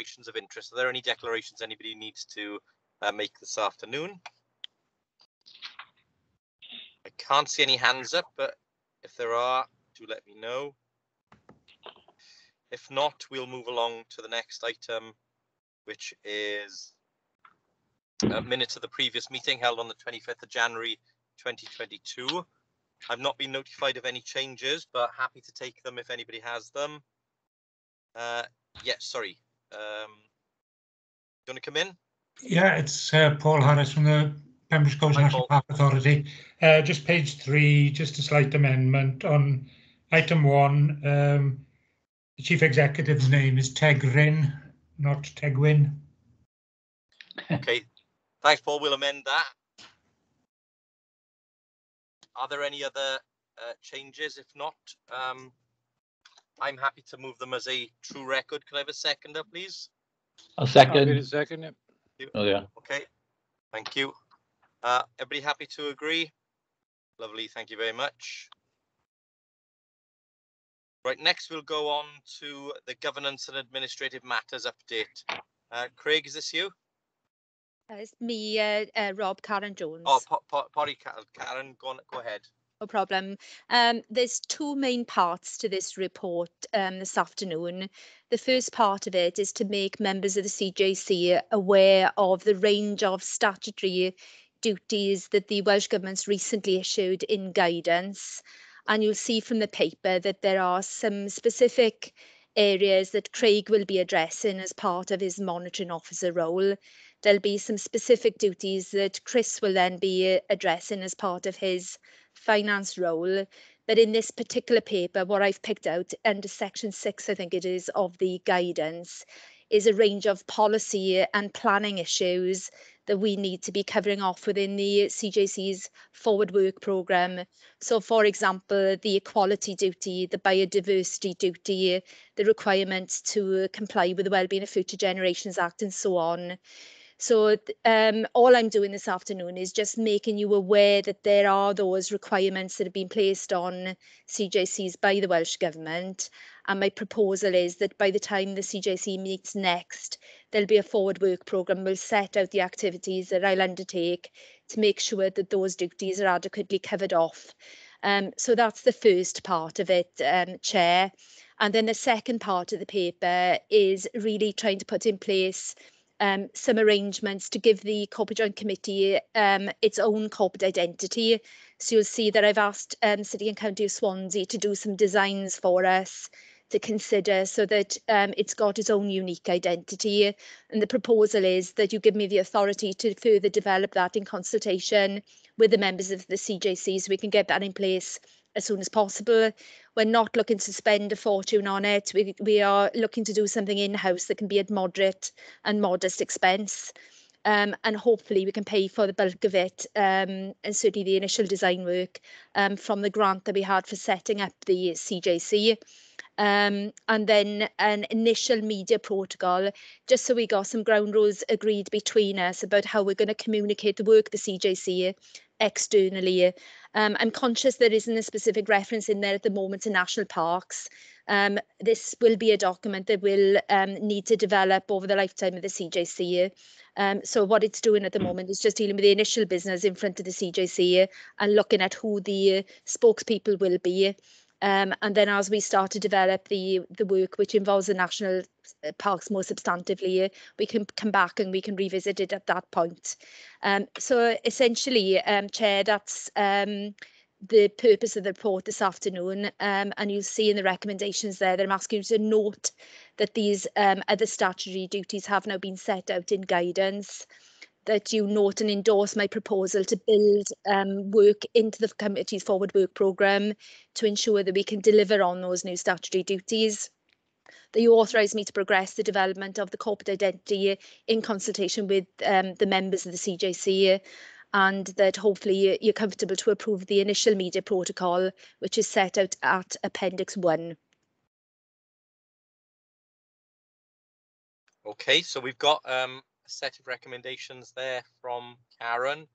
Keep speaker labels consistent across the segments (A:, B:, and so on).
A: declarations of interest. Are there any declarations anybody needs to make this afternoon? I can't see any hands up, but if there are, do let me know. If not, we'll move along to the next item, which is minutes of the previous meeting held on the 25th of January 2022. I've not been notified of any changes, but happy to take them if anybody has them. Yes, sorry. You want to come in?
B: Yeah, it's Paul Harris from the Pembroke Coast National Park Authority. Just page 3, just a slight amendment on item 1. The Chief Executive's name is Tegrin, not Tegwin.
A: Okay, thanks, Paul. We'll amend that. Are there any other changes? If not, I'm happy to move them as a true record. Can I have a seconder, please?
C: I'll second.
D: I'll get a second.
C: Oh, yeah.
A: Okay, thank you. Everybody happy to agree? Lovely, thank you very much. Right, next we'll go on to the governance and administrative matters update. Craig, is this you?
E: It's me, Rob, Karen Jones.
A: Oh, Karen, go ahead.
E: No problem. There's 2 main parts to this report this afternoon. The first part of it is to make members of the CJC aware of the range of statutory duties that the Welsh Government's recently issued in guidance. And you'll see from the paper that there are some specific areas that Craig will be addressing as part of his monitoring officer role. There'll be some specific duties that Chris will then be addressing as part of his finance role. But in this particular paper, what I've picked out under section 6, I think it is, of the guidance, is a range of policy and planning issues that we need to be covering off within the CJC's forward work programme. So, for example, the equality duty, the biodiversity duty, the requirement to comply with the Wellbeing of Future Generations Act and so on. So all I'm doing this afternoon is just making you aware that there are those requirements that have been placed on CJCs by the Welsh Government. And my proposal is that by the time the CJC meets next, there'll be a forward work programme. We'll set out the activities that I'll undertake to make sure that those duties are adequately covered off. So that's the first part of it, Chair. And then the second part of the paper is really trying to put in place some arrangements to give the Corporate Joint Committee its own corporate identity. So you'll see that I've asked City and County of Swansea to do some designs for us to consider so that it's got its own unique identity. And the proposal is that you give me the authority to further develop that in consultation with the members of the CJC so we can get that in place as soon as possible. We're not looking to spend a fortune on it. We are looking to do something in-house that can be at moderate and modest expense. And hopefully we can pay for the bulk of it, and certainly the initial design work from the grant that we had for setting up the CJC. And then an initial media protocol, just so we got some ground rules agreed between us about how we're going to communicate the work of the CJC externally. I'm conscious there isn't a specific reference in there at the moment to national parks. This will be a document that we'll need to develop over the lifetime of the CJC. So what it's doing at the moment is just dealing with the initial business in front of the CJC and looking at who the spokespeople will be. And then as we start to develop the work which involves the national parks more substantively, we can come back and we can revisit it at that point. So essentially, Chair, that's the purpose of the report this afternoon. And you'll see in the recommendations there that I'm asking you to note that these other statutory duties have now been set out in guidance, that you note and endorse my proposal to build work into the committee's forward work programme to ensure that we can deliver on those new statutory duties, that you authorise me to progress the development of the corporate identity in consultation with the members of the CJC, and that hopefully you're comfortable to approve the initial media protocol, which is set out at Appendix 1.
A: Okay, so we've got a set of recommendations there from Karen.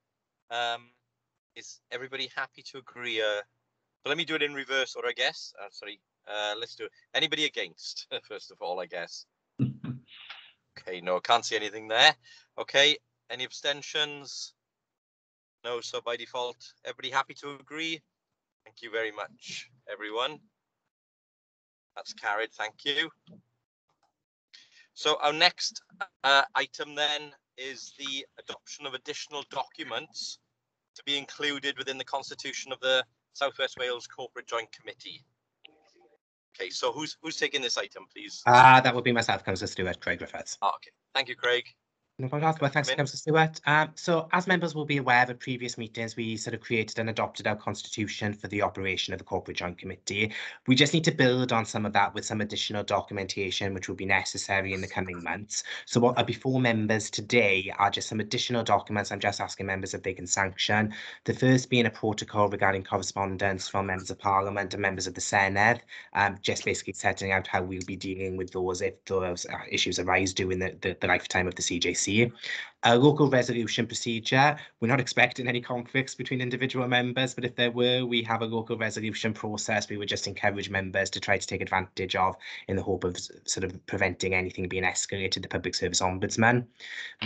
A: Is everybody happy to agree? So let me do it in reverse order, I guess. Sorry, let's do it. Anybody against, first of all, I guess. Okay, no, I can't see anything there. Okay, any abstentions? No, so by default, everybody happy to agree? Thank you very much, everyone. That's carried, thank you. So our next item then is the adoption of additional documents to be included within the constitution of the South West Wales Corporate Joint Committee. Okay, so who's taking this item, please?
C: That would be myself, Councillor Stewart, Craig Griffiths.
A: Oh, okay, thank you, Craig.
C: No problem. Well, thanks, Councillor Stewart. So, as members will be aware, at previous meetings, we sort of created and adopted our constitution for the operation of the Corporate Joint Committee. We just need to build on some of that with some additional documentation, which will be necessary in the coming months. So, what are before members today are just some additional documents I'm just asking members if they can sanction. The first being a protocol regarding correspondence from members of Parliament and members of the Senedd, just basically setting out how we'll be dealing with those if those issues arise during the lifetime of the CJC. A local resolution procedure. We're not expecting any conflicts between individual members, but if there were, we have a local resolution process we would just encourage members to try to take advantage of in the hope of sort of preventing anything being escalated to the Public Service Ombudsman.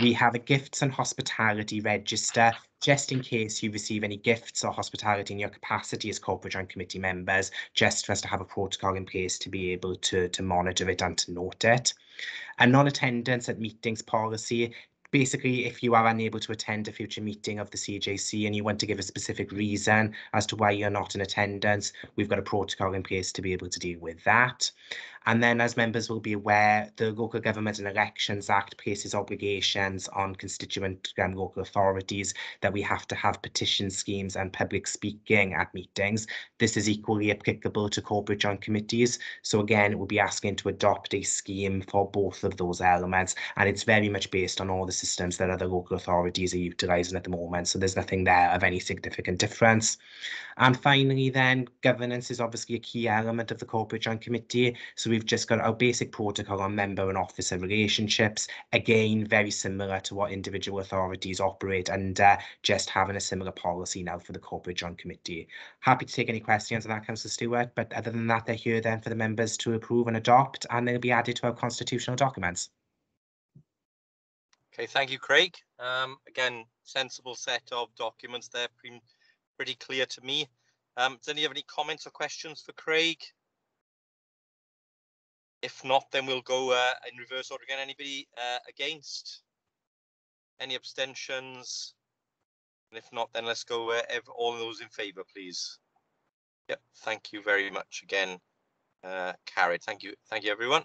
C: We have a gifts and hospitality register, just in case you receive any gifts or hospitality in your capacity as Corporate Joint Committee members, just for us to have a protocol in place to be able to monitor it and to note it. A non-attendance at meetings policy. Basically, if you are unable to attend a future meeting of the CJC and you want to give a specific reason as to why you're not in attendance, we've got a protocol in place to be able to deal with that. And then, as members will be aware, the Local Government and Elections Act places obligations on constituent local authorities that we have to have petition schemes and public speaking at meetings. This is equally applicable to corporate joint committees. So again, we'll be asking to adopt a scheme for both of those elements. And it's very much based on all the systems that other local authorities are utilising at the moment. So there's nothing there of any significant difference. And finally, then, governance is obviously a key element of the Corporate Joint Committee. So we've just got our basic protocol on member and officer relationships. Again, very similar to what individual authorities operate under, just having a similar policy now for the Corporate Joint Committee. Happy to take any questions on that, Councillor Stewart, but other than that, they're here then for the members to approve and adopt, and they'll be added to our constitutional documents.
A: Okay, thank you, Craig. Again, sensible set of documents there, pretty clear to me. Does anyone have any comments or questions for Craig? If not, then we'll go in reverse order again. Anybody against? Any abstentions? And if not, then let's go all those in favour, please. Yep, thank you very much again. Carried. Thank you, everyone.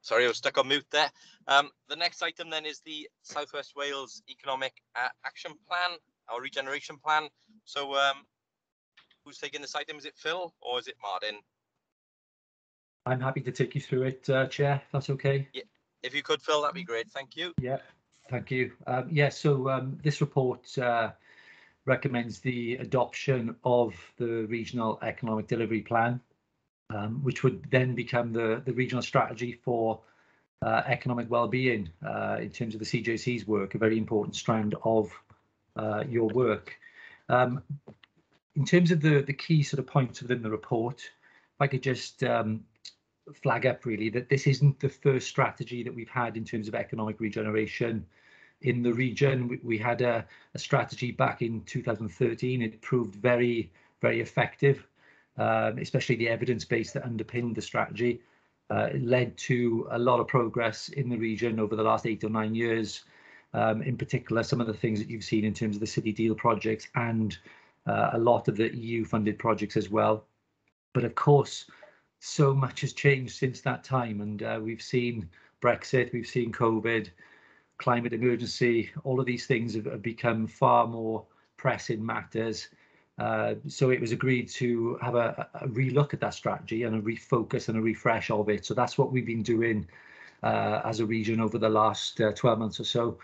A: Sorry, I was stuck on mute there. The next item then is the South West Wales Economic Action Plan, our regeneration plan. So who's taking this item? Is it Phil or is it Martin?
D: I'm happy to take you through it, Chair, if that's okay.
A: Yeah, if you could, Phil, that'd be great. Thank you.
D: Yeah, thank you. So this report recommends the adoption of the Regional Economic Delivery Plan, which would then become the regional strategy for economic well-being in terms of the CJC's work, a very important strand of your work. In terms of the key sort of points within the report, if I could just flag up really that this isn't the first strategy that we've had in terms of economic regeneration in the region. We had a strategy back in 2013. It proved very, very effective. Especially the evidence base that underpinned the strategy. It led to a lot of progress in the region over the last 8 or 9 years. In particular, some of the things that you've seen in terms of the City Deal projects and a lot of the EU funded projects as well. But of course, so much has changed since that time, and we've seen Brexit, we've seen COVID, climate emergency, all of these things have become far more pressing matters. So it was agreed to have a relook at that strategy and a refocus and a refresh of it. So that's what we've been doing as a region over the last 12 months or so.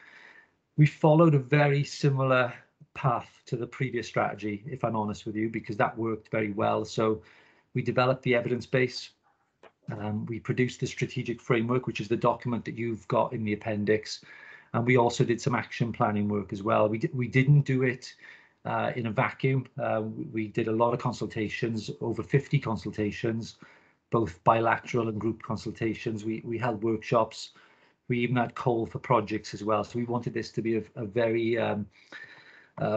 D: We followed a very similar path to the previous strategy, if I'm honest with you, because that worked very well. So we developed the evidence base. We produced the strategic framework, which is the document that you've got in the appendix. And we also did some action planning work as well. We didn't do it in a vacuum. We did a lot of consultations, over 50 consultations, both bilateral and group consultations. We held workshops. We even had call for projects as well. So we wanted this to be a very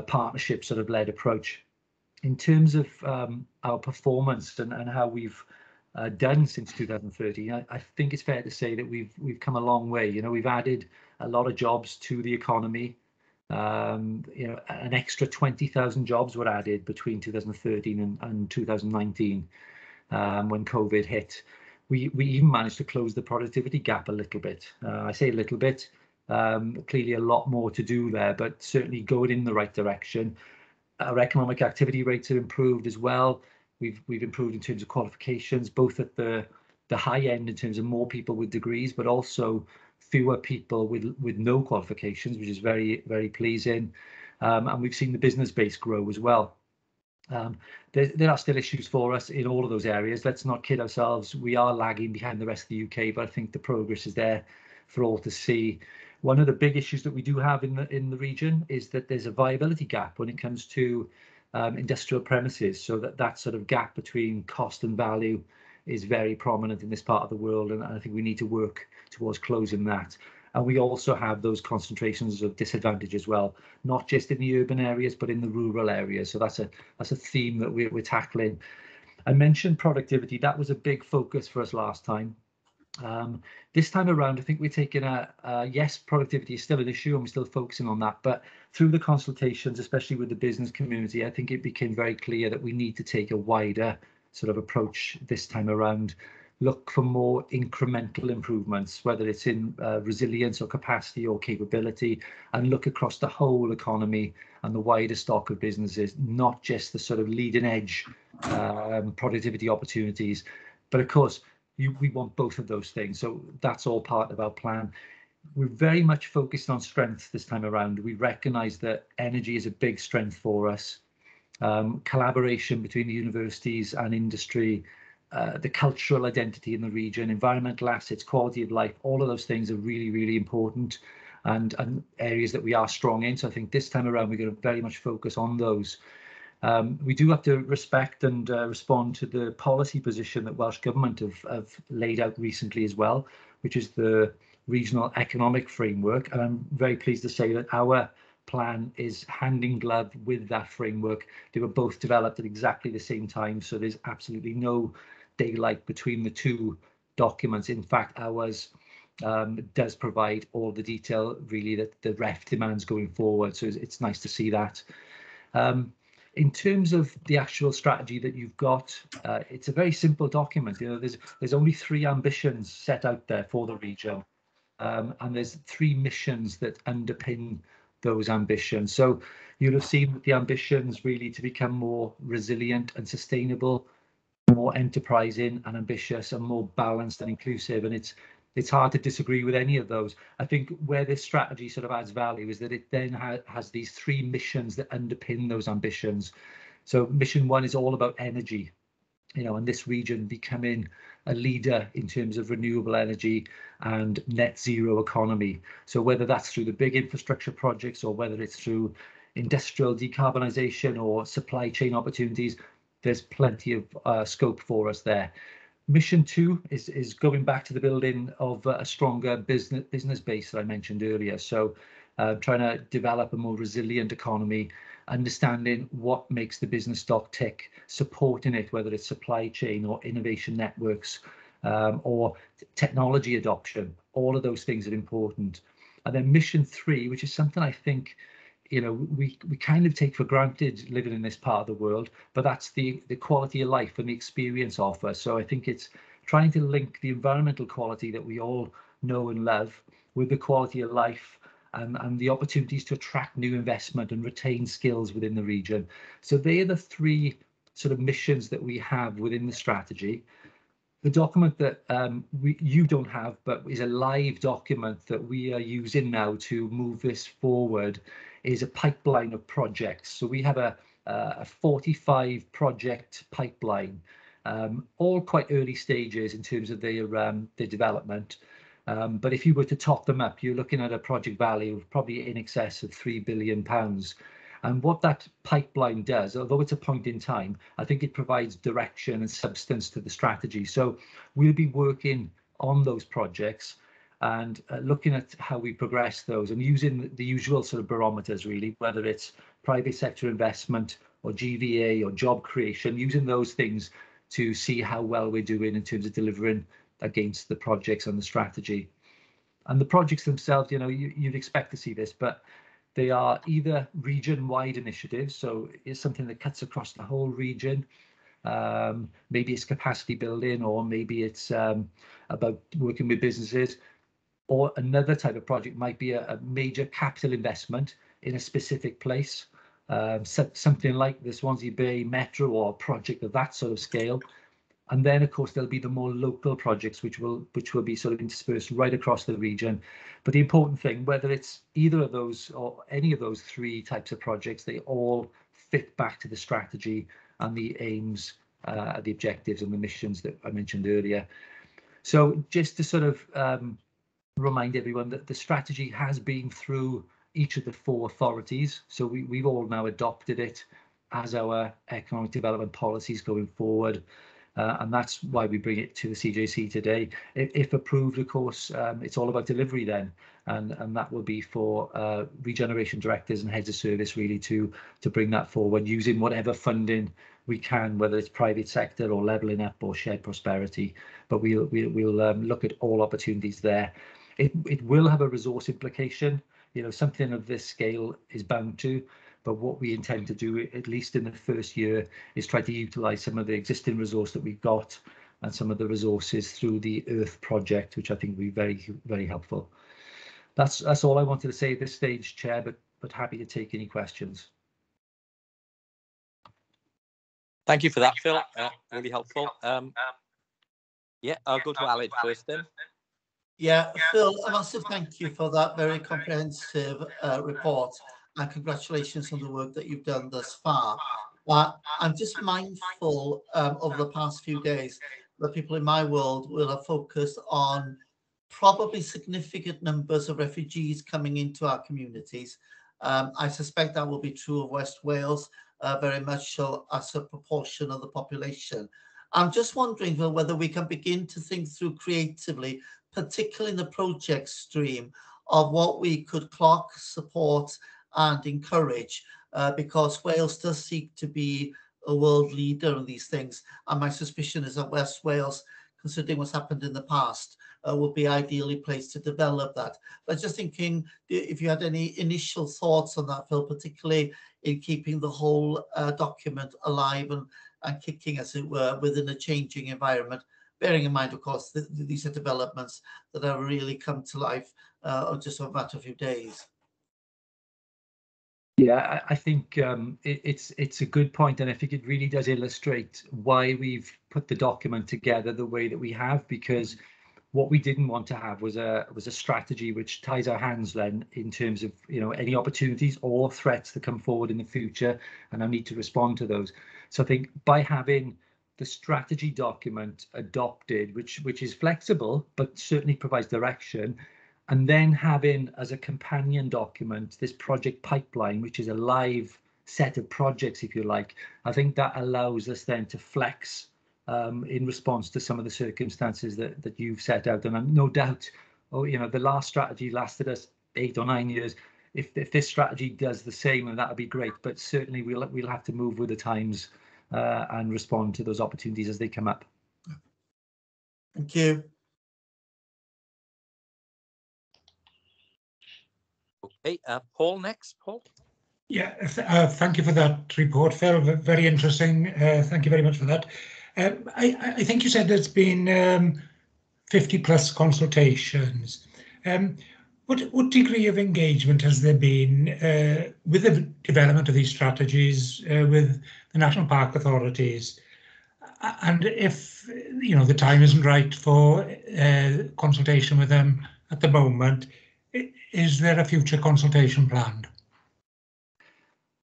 D: partnership sort of led approach. In terms of our performance and how we've done since 2013, I think it's fair to say that we've come a long way. You know, we've added a lot of jobs to the economy. You know, an extra 20,000 jobs were added between 2013 and 2019 when COVID hit. We even managed to close the productivity gap a little bit. I say a little bit, clearly a lot more to do there, but certainly going in the right direction. Our economic activity rates have improved as well. We've improved in terms of qualifications, both at the high end in terms of more people with degrees, but also fewer people with no qualifications, which is very, very pleasing. And we've seen the business base grow as well. There are still issues for us in all of those areas. Let's not kid ourselves. We are lagging behind the rest of the UK, but I think the progress is there for all to see. One of the big issues that we do have in the region is that there's a viability gap when it comes to industrial premises. So that sort of gap between cost and value is very prominent in this part of the world, and I think we need to work towards closing that. And we also have those concentrations of disadvantage as well, not just in the urban areas, but in the rural areas. So that's a theme that we're tackling. I mentioned productivity. That was a big focus for us last time. This time around, I think we're taking yes, productivity is still an issue and we're still focusing on that. But through the consultations, especially with the business community, I think it became very clear that we need to take a wider sort of approach this time around. Look for more incremental improvements, whether it's in resilience or capacity or capability, and look across the whole economy and the wider stock of businesses, not just the sort of leading edge productivity opportunities. But of course, we want both of those things. So that's all part of our plan. We're very much focused on strengths this time around. We recognise that energy is a big strength for us. Collaboration between the universities and industry, the cultural identity in the region, environmental assets, quality of life, all of those things are really, really important and areas that we are strong in. So I think this time around, we're going to very much focus on those. We do have to respect and respond to the policy position that Welsh Government have laid out recently as well, which is the regional economic framework. And I'm very pleased to say that our plan is hand in glove with that framework. They were both developed at exactly the same time, so there's absolutely no daylight between the two documents. In fact, ours does provide all the detail really that the REF demands going forward, so it's nice to see that. In terms of the actual strategy that you've got, it's a very simple document. You know, there's only 3 ambitions set out there for the region, and there's 3 missions that underpin those ambitions. So you'll have seen that the ambitions really to become more resilient and sustainable, more enterprising and ambitious, and more balanced and inclusive. And it's hard to disagree with any of those. I think where this strategy sort of adds value is that it then has these 3 missions that underpin those ambitions. So mission 1 is all about energy, you know, and this region becoming a leader in terms of renewable energy and net zero economy. So whether that's through the big infrastructure projects or whether it's through industrial decarbonisation or supply chain opportunities, there's plenty of scope for us there. Mission 2 is going back to the building of a stronger business base that I mentioned earlier. So trying to develop a more resilient economy, understanding what makes the business stock tick, supporting it, whether it's supply chain or innovation networks or technology adoption. All of those things are important. And then mission 3, which is something I think, you know, we kind of take for granted living in this part of the world, but that's the quality of life and the experience offer. So I think it's trying to link the environmental quality that we all know and love with the quality of life and the opportunities to attract new investment and retain skills within the region. So they are the 3 sort of missions that we have within the strategy. The document that you don't have, but is a live document that we are using now to move this forward, is a pipeline of projects. So we have a 45 project pipeline, all quite early stages in terms of their development. But if you were to top them up, you're looking at a project value of probably in excess of £3 billion. And what that pipeline does, although it's a point in time, I think it provides direction and substance to the strategy. So we'll be working on those projects and looking at how we progress those and using the usual sort of barometers, really, whether it's private sector investment or GVA or job creation, using those things to see how well we're doing in terms of delivering against the projects and the strategy. And the projects themselves, you know, you'd expect to see this, but they are either region-wide initiatives, so it's something that cuts across the whole region. Maybe it's capacity building, or maybe it's about working with businesses. Or another type of project might be a major capital investment in a specific place, something like the Swansea Bay Metro or a project of that sort of scale. And then, of course, there'll be the more local projects which will be sort of interspersed right across the region. But the important thing, whether it's either of those or any of those three types of projects, they all fit back to the strategy and the aims, the objectives and the missions that I mentioned earlier. So just to sort of remind everyone that the strategy has been through each of the four authorities. So we've all now adopted it as our economic development policies going forward. And that's why we bring it to the CJC today. If approved, of course, it's all about delivery then, and that will be for regeneration directors and heads of service really to bring that forward using whatever funding we can, whether it's private sector or levelling up or shared prosperity. But we'll look at all opportunities there. It will have a resource implication. You know, something of this scale is bound to. But what we intend to do, at least in the first year, is try to utilise some of the existing resource that we've got and some of the resources through the Earth project, which I think will be very, very helpful. That's all I wanted to say at this stage, Chair, but happy to take any questions.
A: Thank you for that, Phil. Really helpful. Yeah, I'll go to Aled first then.
F: Yeah, Phil, a massive thank you for that very comprehensive report, and congratulations on the work that you've done thus far. I'm just mindful over the past few days that people in my world will have focused on probably significant numbers of refugees coming into our communities. I suspect that will be true of West Wales, very much so as a proportion of the population. I'm just wondering, Phil, whether we can begin to think through creatively, particularly in the project stream, of what we could clock, support and encourage, because Wales does seek to be a world leader in these things. And my suspicion is that West Wales, considering what's happened in the past, would be ideally placed to develop that. But just thinking if you had any initial thoughts on that, Phil, particularly in keeping the whole document alive and kicking, as it were, within a changing environment, bearing in mind, of course, these are developments that have really come to life just over a matter of a few days.
D: Yeah, I think it's a good point, and I think it really does illustrate why we've put the document together the way that we have, because what we didn't want to have was a strategy which ties our hands then in terms of, you know, any opportunities or threats that come forward in the future, and I need to respond to those. So I think by having the strategy document adopted, which is flexible but certainly provides direction, and then having as a companion document this project pipeline, which is a live set of projects, if you like, I think that allows us then to flex in response to some of the circumstances that you've set out. And I'm no doubt, you know, the last strategy lasted us 8 or 9 years. If this strategy does the same, then that would be great. But certainly we'll have to move with the times and respond to those opportunities as they come up.
F: Thank you.
A: Okay, Paul next. Paul.
B: Yeah, thank you for that report, Phil. Very interesting. Thank you very much for that. I think you said there's been 50 plus consultations. What degree of engagement has there been with the development of these strategies with the National Park authorities? And if, you know, the time isn't right for consultation with them at the moment, is there a future consultation planned?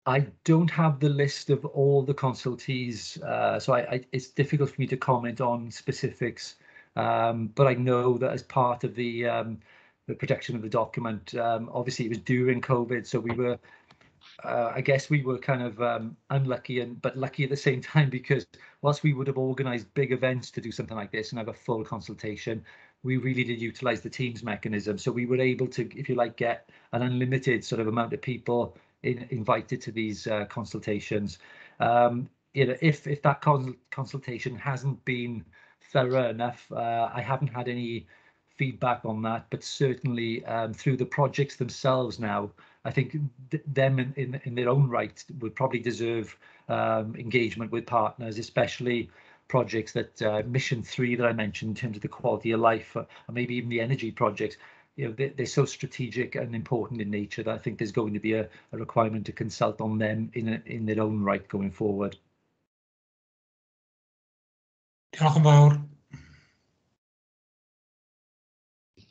D: I don't have the list of all the consultees, so it's difficult for me to comment on specifics. But I know that as part of the protection of the document, obviously it was during COVID, so we were I guess we were kind of unlucky but lucky at the same time, because whilst we would have organised big events to do something like this and have a full consultation, we really did utilise the Teams mechanism. So we were able to, if you like, get an unlimited sort of amount of people invited to these consultations. You know, if that consultation hasn't been thorough enough, I haven't had any feedback on that, but certainly through the projects themselves now, I think them in their own right would probably deserve engagement with partners, especially projects that Mission 3 that I mentioned in terms of the quality of life, or maybe even the energy projects. You know, they're so strategic and important in nature that I think there's going to be a requirement to consult on them in their own right going forward.
B: Diolch yn fawr.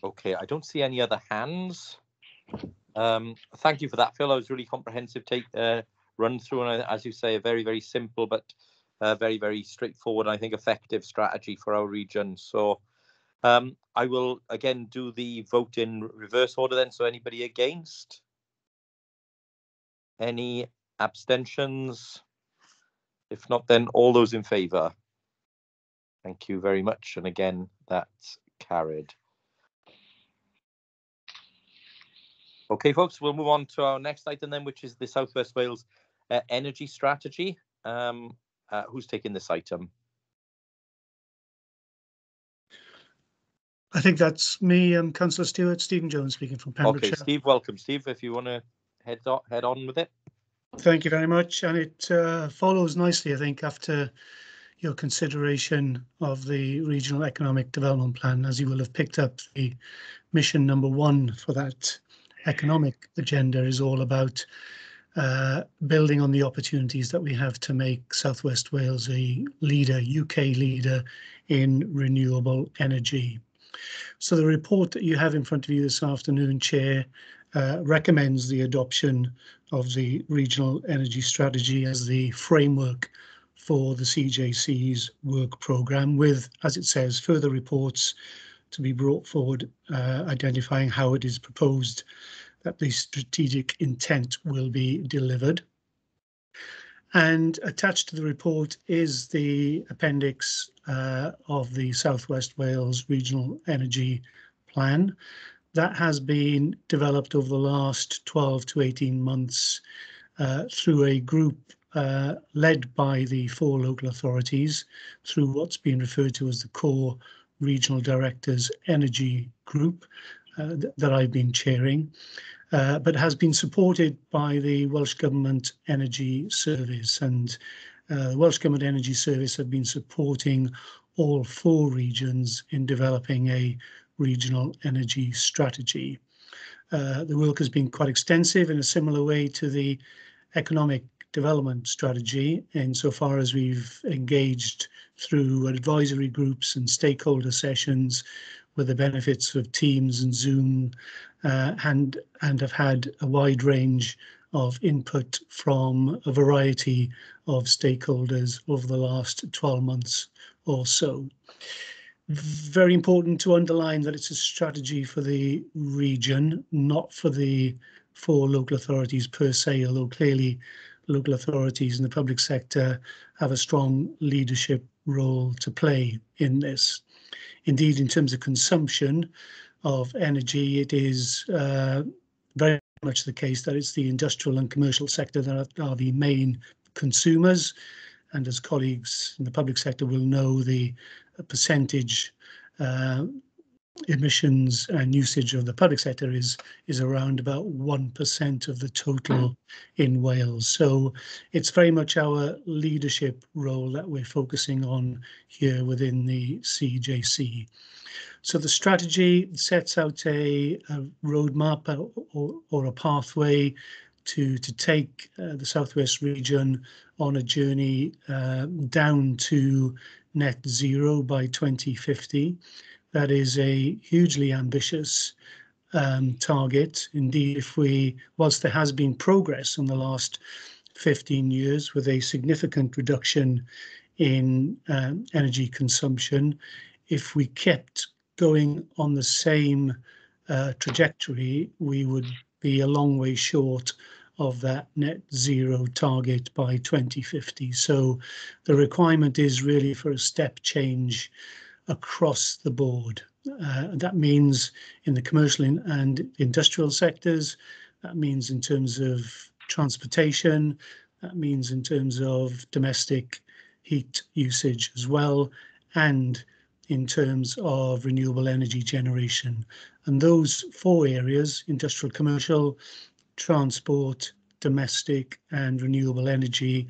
A: Okay, I don't see any other hands. Thank you for that, Phil. That was really comprehensive run through, and as you say, a very, very simple but very, very straightforward, and I think effective strategy for our region. So I will again do the vote in reverse order then. So anybody against? Any abstentions? If not, then all those in favour. Thank you very much. And again, that's carried. Okay, folks, we'll move on to our next item then, which is the South West Wales energy strategy. Who's taking this item?
G: I think that's me, Councillor Stewart, Stephen Jones speaking from Pembrokeshire.
A: Okay, Steve, welcome. Steve, if you want to head on with it.
G: Thank you very much. And it follows nicely, I think, after your consideration of the Regional Economic Development Plan, as you will have picked up. The mission number 1 for that economic agenda is all about building on the opportunities that we have to make South West Wales a leader, UK leader in renewable energy. So the report that you have in front of you this afternoon, Chair, recommends the adoption of the Regional Energy Strategy as the framework for the CJC's work programme, with, as it says, further reports to be brought forward identifying how it is proposed that the strategic intent will be delivered. And attached to the report is the appendix of the South West Wales Regional Energy Plan that has been developed over the last 12 to 18 months through a group led by the 4 local authorities through what's been referred to as the Core Regional Directors Energy Group that I've been chairing, but has been supported by the Welsh Government Energy Service, and the Welsh Government Energy Service have been supporting all 4 regions in developing a regional energy strategy. The work has been quite extensive in a similar way to the economic development strategy, insofar as we've engaged through advisory groups and stakeholder sessions with the benefits of Teams and Zoom, and have had a wide range of input from a variety of stakeholders over the last 12 months or so. Very important to underline that it's a strategy for the region, not for the 4 local authorities per se, although clearly local authorities in the public sector have a strong leadership role to play in this. Indeed, in terms of consumption of energy, it is very much the case that it's the industrial and commercial sector that are the main consumers. And as colleagues in the public sector will know, the percentage emissions and usage of the public sector is around about 1% of the total in Wales. So it's very much our leadership role that we're focusing on here within the CJC. So the strategy sets out a roadmap or a pathway to take the Southwest region on a journey down to net zero by 2050. That is a hugely ambitious target. Indeed, whilst there has been progress in the last 15 years with a significant reduction in energy consumption, if we kept going on the same trajectory, we would be a long way short of that net zero target by 2050. So the requirement is really for a step change across the board. That means in the commercial and industrial sectors, that means in terms of transportation, that means in terms of domestic heat usage as well, and in terms of renewable energy generation. And those four areas, industrial, commercial, transport, domestic and renewable energy,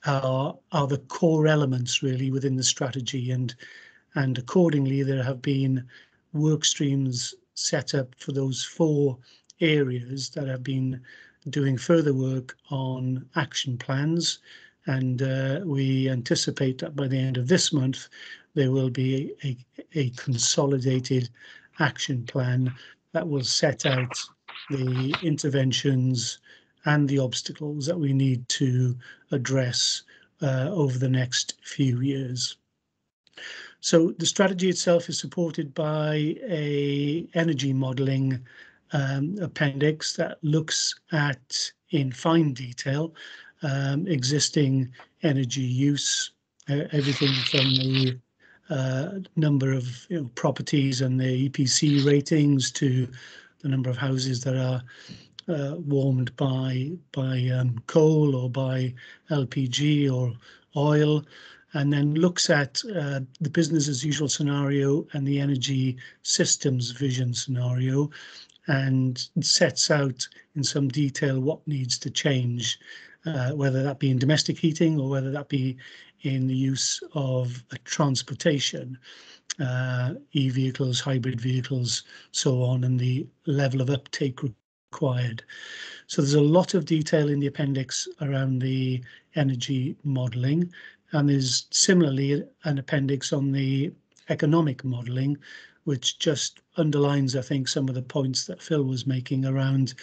G: are the core elements really within the strategy, and accordingly there have been work streams set up for those four areas that have been doing further work on action plans, and we anticipate that by the end of this month there will be a consolidated action plan that will set out the interventions and the obstacles that we need to address over the next few years. So the strategy itself is supported by an energy modelling appendix that looks at, in fine detail, existing energy use, everything from the number of properties and the EPC ratings to the number of houses that are warmed by coal or by LPG or oil, and then looks at the business as usual scenario and the energy systems vision scenario, and sets out in some detail what needs to change, whether that be in domestic heating or whether that be in the use of transportation, e-vehicles, hybrid vehicles, so on, and the level of uptake required. So there's a lot of detail in the appendix around the energy modelling, and there's similarly an appendix on the economic modelling, which just underlines, I think, some of the points that Phil was making around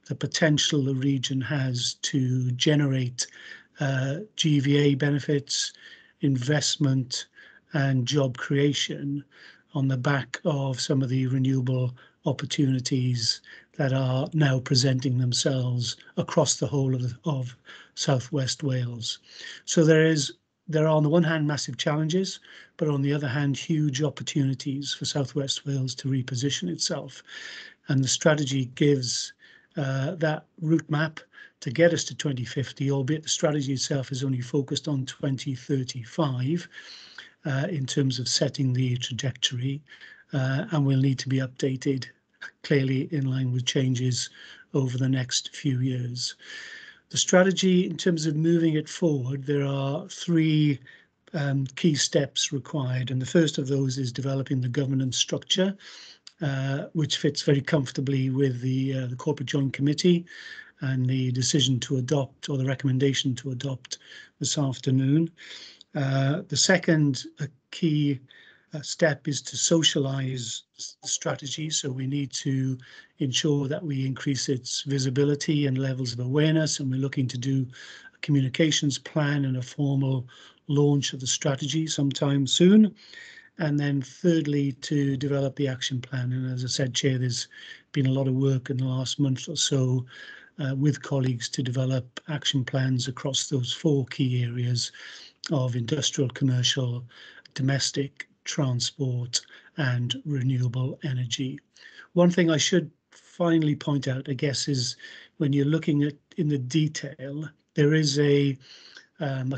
G: the potential the region has to generate GVA benefits, investment and job creation on the back of some of the renewable opportunities that are now presenting themselves across the whole of South West Wales. So there are on the one hand massive challenges, but on the other hand huge opportunities for South West Wales to reposition itself. And the strategy gives that route map to get us to 2050, albeit the strategy itself is only focused on 2035 in terms of setting the trajectory, and will need to be updated clearly in line with changes over the next few years. The strategy, in terms of moving it forward, there are three key steps required, and the first of those is developing the governance structure, which fits very comfortably with the Corporate Joint Committee and the decision to adopt, or the recommendation to adopt, this afternoon. The second key step is to socialise the strategy, so we need to ensure that we increase its visibility and levels of awareness, and we're looking to do a communications plan and a formal launch of the strategy sometime soon. And then thirdly, to develop the action plan. And as I said, Chair, there's been a lot of work in the last month or so with colleagues to develop action plans across those four key areas of industrial, commercial, domestic, transport and renewable energy. One thing I should finally point out, I guess, is when you're looking at in the detail, there is a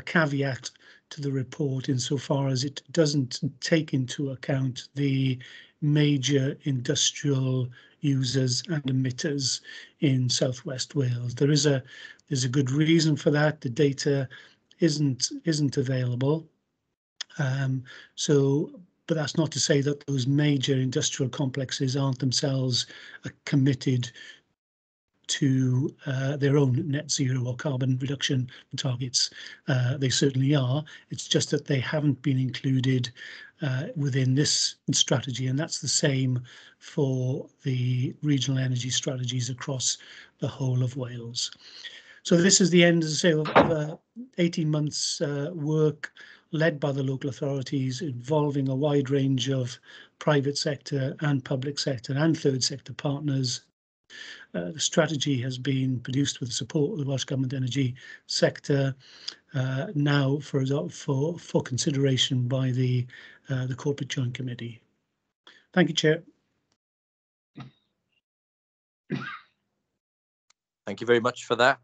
G: caveat to the report insofar as it doesn't take into account the major industrial users and emitters in South West Wales. There's a good reason for that. The data isn't available. But that's not to say that those major industrial complexes aren't themselves committed to their own net zero or carbon reduction targets. They certainly are. It's just that they haven't been included within this strategy, and that's the same for the regional energy strategies across the whole of Wales. So this is the end, as I say, of 18 months work led by the local authorities, involving a wide range of private sector and public sector and third sector partners The strategy has been produced with the support of the Welsh Government energy sector now for consideration by the Corporate Joint Committee. Thank you, Chair.
A: Thank you very much for that.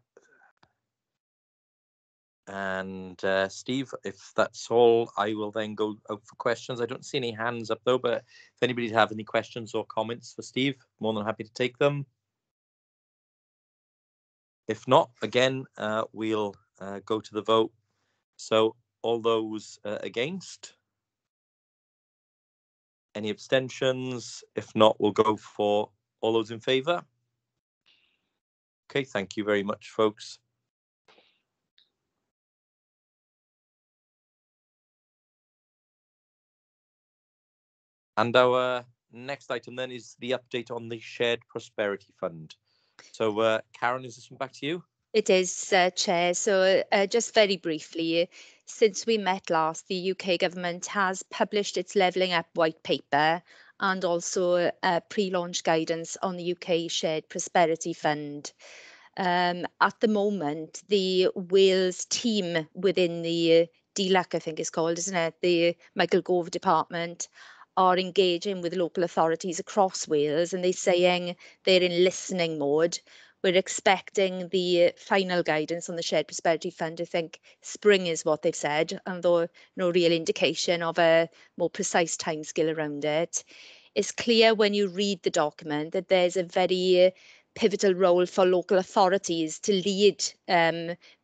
A: And Steve, if that's all, I will then go out for questions. I don't see any hands up though, but if anybody have any questions or comments for Steve, more than happy to take them. If not, again, we'll go to the vote. So all those against? Any abstentions? If not, we'll go for all those in favour. Okay, thank you very much, folks. And our next item then is the update on the Shared Prosperity Fund. So, Karen, is this one back to you?
E: It is, Chair. So just very briefly, since we met last, the UK government has published its Levelling Up white paper and also pre-launch guidance on the UK Shared Prosperity Fund. At the moment, the Wales team within the DLUC, I think it's called, isn't it? The Michael Gove department are engaging with local authorities across Wales, and they're saying they're in listening mode. We're expecting the final guidance on the Shared Prosperity Fund, I think spring is what they've said, although no real indication of a more precise timescale around it. It's clear when you read the document that there's a very pivotal role for local authorities to lead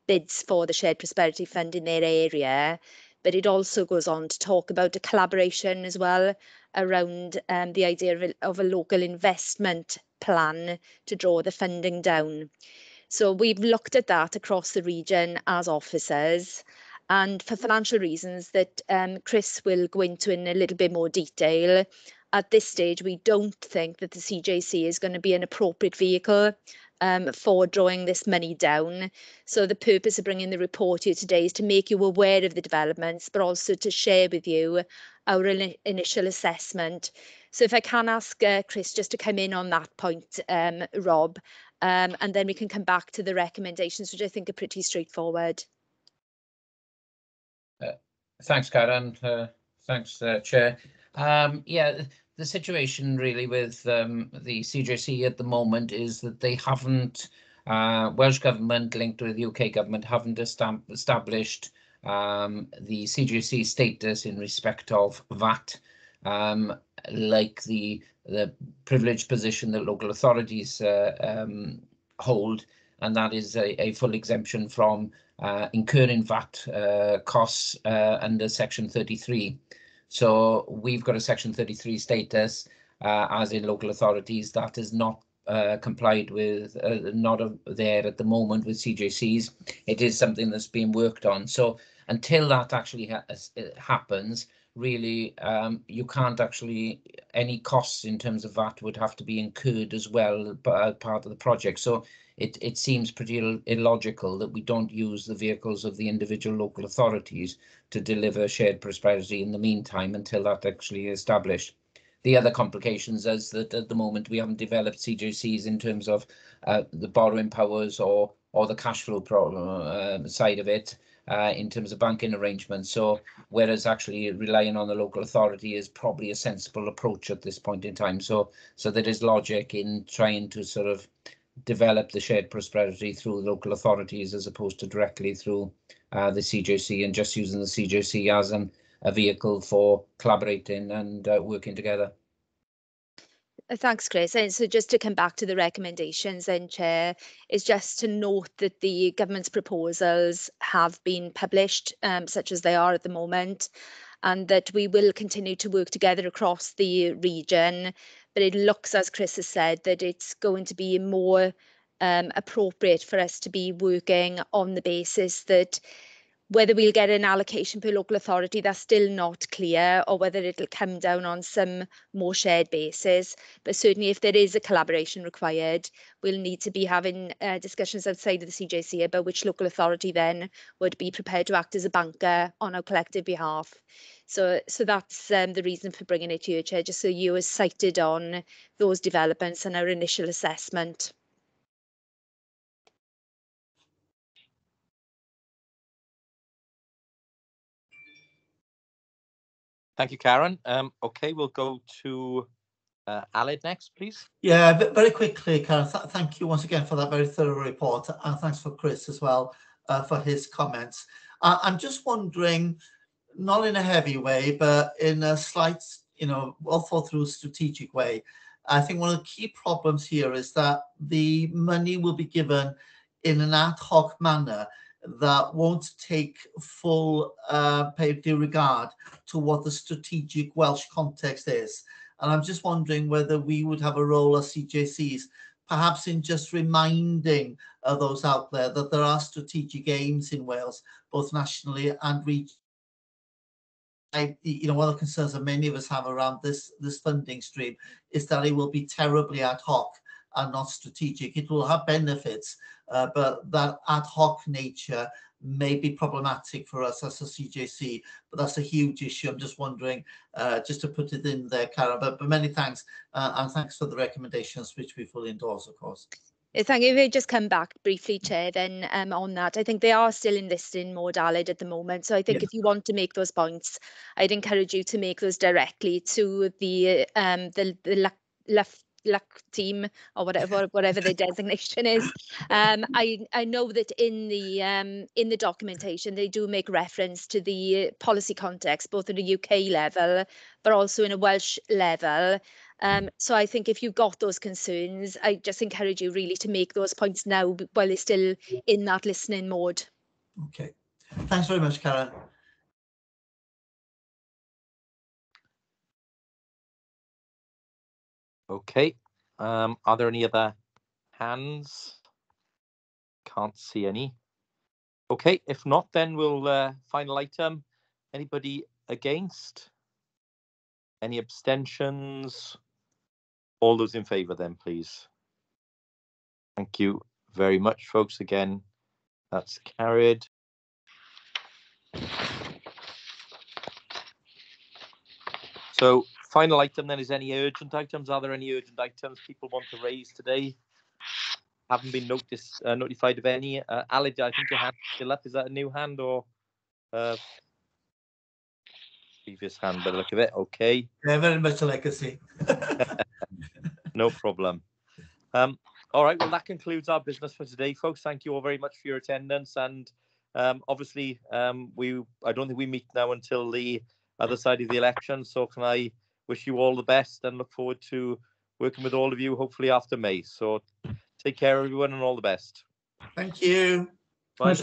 E: bids for the Shared Prosperity Fund in their area. But it also goes on to talk about a collaboration as well around the idea of a local investment plan to draw the funding down. So we've looked at that across the region as officers, and for financial reasons that Chris will go into in a little bit more detail, at this stage we don't think that the CJC is going to be an appropriate vehicle for drawing this money down. So the purpose of bringing the report here today is to make you aware of the developments, but also to share with you our initial assessment. So if I can ask Chris just to come in on that point, Rob, and then we can come back to the recommendations, which I think are pretty straightforward.
H: Thanks, Karen. Thanks, Chair. Yeah, the situation really with the CJC at the moment is that they haven't, Welsh Government linked with the UK Government haven't established the CJC status in respect of VAT, like the privileged position that local authorities hold, and that is a full exemption from incurring VAT costs under Section 33. So we've got a Section 33 status, as in local authorities, that is not complied with, not there at the moment with CJCs. It is something that's being worked on. So until that actually happens, really, you can't actually, any costs in terms of VAT would have to be incurred as well as part of the project. So it seems pretty illogical that we don't use the vehicles of the individual local authorities to deliver shared prosperity in the meantime until that actually is established. The other complications is that at the moment we haven't developed CJCs in terms of the borrowing powers or the cash flow problem side of it in terms of banking arrangements. So whereas actually relying on the local authority is probably a sensible approach at this point in time. So there is logic in trying to sort of develop the shared prosperity through local authorities as opposed to directly through the CJC, and just using the CJC as a vehicle for collaborating and working together.
E: Thanks, Chris. And so just to come back to the recommendations then, Chair, is just to note that the government's proposals have been published, such as they are at the moment, and that we will continue to work together across the region. But it looks, as Chris has said, that it's going to be more appropriate for us to be working on the basis that Whether we'll get an allocation per local authority, that's still not clear, or whether it'll come down on some more shared basis. But certainly if there is a collaboration required, we'll need to be having discussions outside of the CJC about which local authority then would be prepared to act as a banker on our collective behalf. So that's the reason for bringing it here, Chair, just so you are cited on those developments and our initial assessment.
A: Thank you, Karen. Okay, we'll go to Aled next, please.
F: Yeah, very quickly, Karen, thank you once again for that very thorough report, and thanks for Chris as well for his comments. I'm just wondering, not in a heavy way, but in a slight, well thought through strategic way. I think one of the key problems here is that the money will be given in an ad hoc manner that won't take full due regard to what the strategic Welsh context is. And I'm just wondering whether we would have a role as CJCs, perhaps in just reminding those out there that there are strategic aims in Wales, both nationally and regionally. One of the concerns that many of us have around this funding stream is that it will be terribly ad hoc and not strategic. It will have benefits, but that ad hoc nature may be problematic for us as a CJC, but that's a huge issue. I'm just wondering, just to put it in there, Karen, but many thanks, and thanks for the recommendations, which we fully endorse, of course.
E: Thank you. If I just come back briefly, Chair, then on that, I think they are still in listing mode, Aled, at the moment. So I think if you want to make those points, I'd encourage you to make those directly to the luck team, or whatever their designation is. I know that in the documentation they do make reference to the policy context, both at a UK level, but also in a Welsh level. So I think if you've got those concerns, I just encourage you really to make those points now while they're still in that listening mode.
F: Okay, thanks very much, Karen.
A: Okay, are there any other hands? Can't see any. Okay, if not, then we'll final item. Anybody against? Any abstentions? All those in favour then, please. Thank you very much, folks. Again, that's carried. So, final item then is any urgent items. Are there any urgent items people want to raise today? Haven't been notified of any. Aled, I think your hand's still up. Is that a new hand or previous hand by the look of it? Okay.
F: Yeah, very much a legacy.
A: No problem. All right, well, that concludes our business for today, folks. Thank you all very much for your attendance. And obviously, I don't think we meet now until the other side of the election. So can I wish you all the best and look forward to working with all of you, hopefully after May. So take care, everyone, and all the best.
F: Thank you.
A: Bye.